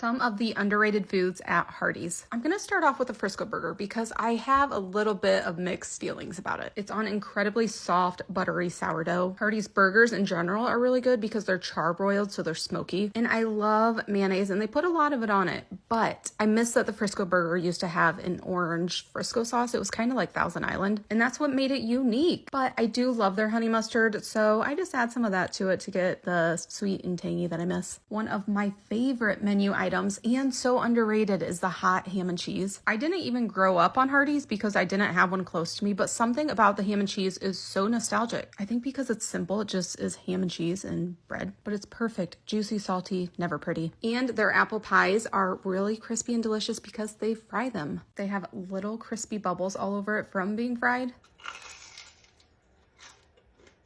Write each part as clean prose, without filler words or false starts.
Some of the underrated foods at Hardee's. I'm gonna start off with the Frisco burger because I have a little bit of mixed feelings about it. It's on incredibly soft, buttery sourdough. Hardee's burgers in general are really good because they're charbroiled, so they're smoky. And I love mayonnaise, and they put a lot of it on it. But I miss that the Frisco burger used to have an orange Frisco sauce. It was kind of like Thousand Island, and that's what made it unique. But I do love their honey mustard, so I just add some of that to it to get the sweet and tangy that I miss. One of my favorite menu items and so underrated is the hot ham and cheese. I didn't even grow up on Hardee's because I didn't have one close to me, but something about the ham and cheese is so nostalgic. I think because it's simple, it just is ham and cheese and bread, but it's perfect. Juicy, salty, never pretty. And their apple pies are really crispy and delicious because they fry them. They have little crispy bubbles all over it from being fried.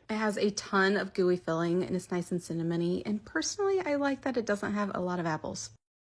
It has a ton of gooey filling and it's nice and cinnamony. And personally, I like that it doesn't have a lot of apples.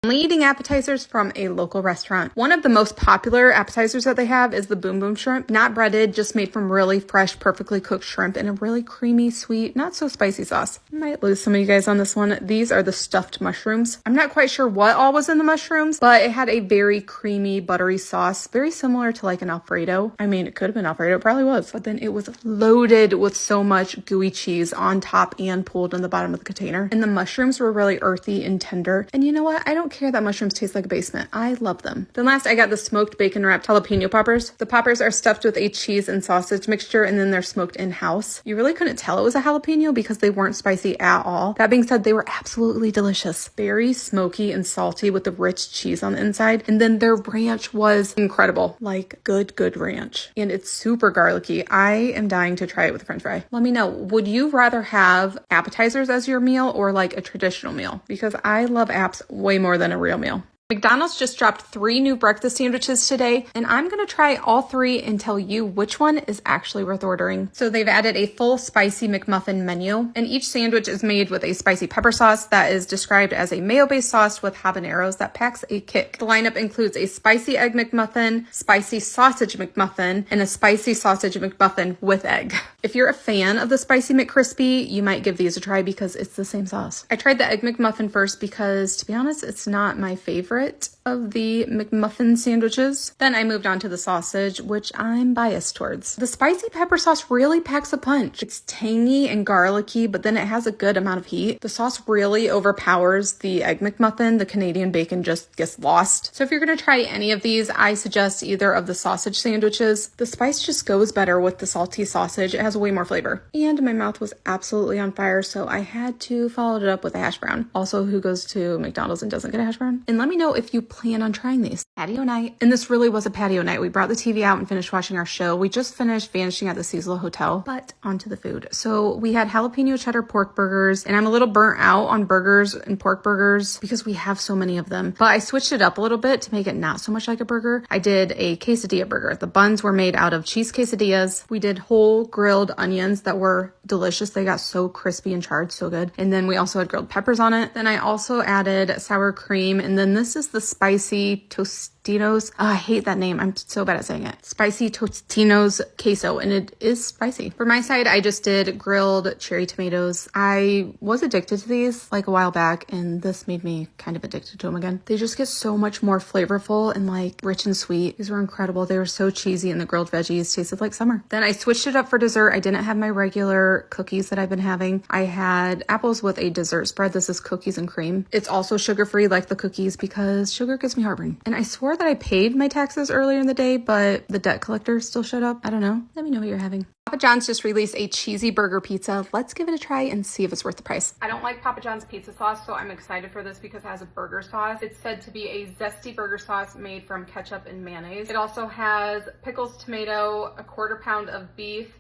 I'm eating appetizers from a local restaurant. One of the most popular appetizers that they have is the Boom Boom shrimp. Not breaded, just made from really fresh, perfectly cooked shrimp in a really creamy, sweet, not so spicy sauce. I might lose some of you guys on this one. These are the stuffed mushrooms. I'm not quite sure what all was in the mushrooms, but it had a very creamy, buttery sauce, very similar to like an Alfredo. I mean, it could have been Alfredo, it probably was, but then it was loaded with so much gooey cheese on top and pulled in the bottom of the container. And the mushrooms were really earthy and tender. And you know what? I don't care that mushrooms taste like a basement. I love them. Then last, I got the smoked bacon wrapped jalapeno poppers. The poppers are stuffed with a cheese and sausage mixture, and then they're smoked in-house. You really couldn't tell it was a jalapeno because they weren't spicy at all. That being said, they were absolutely delicious. Very smoky and salty with the rich cheese on the inside. And then their ranch was incredible. Like good ranch. And it's super garlicky. I am dying to try it with a french fry. Let me know. Would you rather have appetizers as your meal or like a traditional meal? Because I love apps way more than a real meal. McDonald's just dropped 3 new breakfast sandwiches today, and I'm going to try all 3 and tell you which one is actually worth ordering. So they've added a full spicy McMuffin menu, and each sandwich is made with a spicy pepper sauce that is described as a mayo-based sauce with habaneros that packs a kick. The lineup includes a spicy egg McMuffin, spicy sausage McMuffin, and a spicy sausage McMuffin with egg. If you're a fan of the spicy McCrispy, you might give these a try because it's the same sauce. I tried the egg McMuffin first because, to be honest, it's not my favorite of the McMuffin sandwiches. Then I moved on to the sausage, which I'm biased towards. The spicy pepper sauce really packs a punch. It's tangy and garlicky, but then it has a good amount of heat. The sauce really overpowers the egg McMuffin. The Canadian bacon just gets lost. So if you're gonna try any of these, I suggest either of the sausage sandwiches. The spice just goes better with the salty sausage. It has way more flavor. And my mouth was absolutely on fire, so I had to follow it up with a hash brown. Also, who goes to McDonald's and doesn't get a hash brown? And let me know if you plan on trying these. Patio night. And this really was a patio night. We brought the TV out and finished watching our show. We just finished Vanishing at the Cecil Hotel, but onto the food. So we had jalapeno cheddar pork burgers, and I'm a little burnt out on burgers and pork burgers because we have so many of them, but I switched it up a little bit to make it not so much like a burger. I did a quesadilla burger. The buns were made out of cheese quesadillas. We did whole grilled onions that were delicious. They got so crispy and charred, so good. And then we also had grilled peppers on it. Then I also added sour cream, and then this is the spicy Tostinos. Oh, I hate that name. I'm so bad at saying it. Spicy Tostinos queso, and it is spicy. For my side, I just did grilled cherry tomatoes. I was addicted to these like a while back, and this made me kind of addicted to them again. They just get so much more flavorful and like rich and sweet. These were incredible. They were so cheesy, and the grilled veggies tasted like summer. Then I switched it up for dessert. I didn't have my regular cookies that I've been having. I had apples with a dessert spread. This is cookies and cream. It's also sugar-free like the cookies because sugar gives me heartburn. And I swore that I paid my taxes earlier in the day, but the debt collector still showed up. I don't know. Let me know what you're having. Papa John's just released a cheesy burger pizza. Let's give it a try and see if it's worth the price. I don't like Papa John's pizza sauce, so I'm excited for this because it has a burger sauce. It's said to be a zesty burger sauce made from ketchup and mayonnaise. It also has pickles, tomato, a 1/4 pound of beef,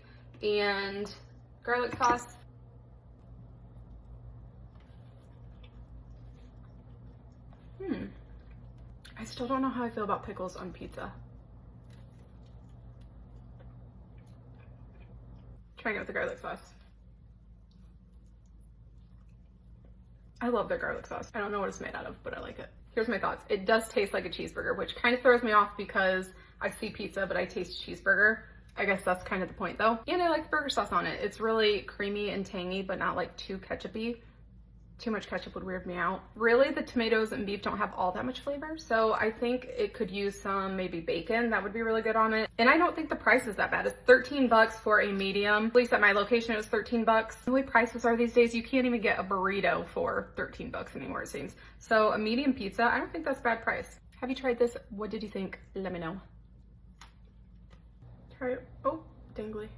and garlic sauce. I still don't know how I feel about pickles on pizza. Trying it with the garlic sauce. I love their garlic sauce. I don't know what it's made out of, but I like it. Here's my thoughts. It does taste like a cheeseburger, which kind of throws me off because I see pizza, but I taste cheeseburger. I guess that's kind of the point though. And I like the burger sauce on it. It's really creamy and tangy, but not like too ketchup-y. Too much ketchup would weird me out. Really, the tomatoes and beef don't have all that much flavor, so I think it could use some maybe bacon. That would be really good on it. And I don't think the price is that bad. It's 13 bucks for a medium. At least at my location, it was 13 bucks. The way prices are these days, you can't even get a burrito for 13 bucks anymore, it seems. So a medium pizza, I don't think that's a bad price. Have you tried this? What did you think? Let me know. Try it. Oh, dangly.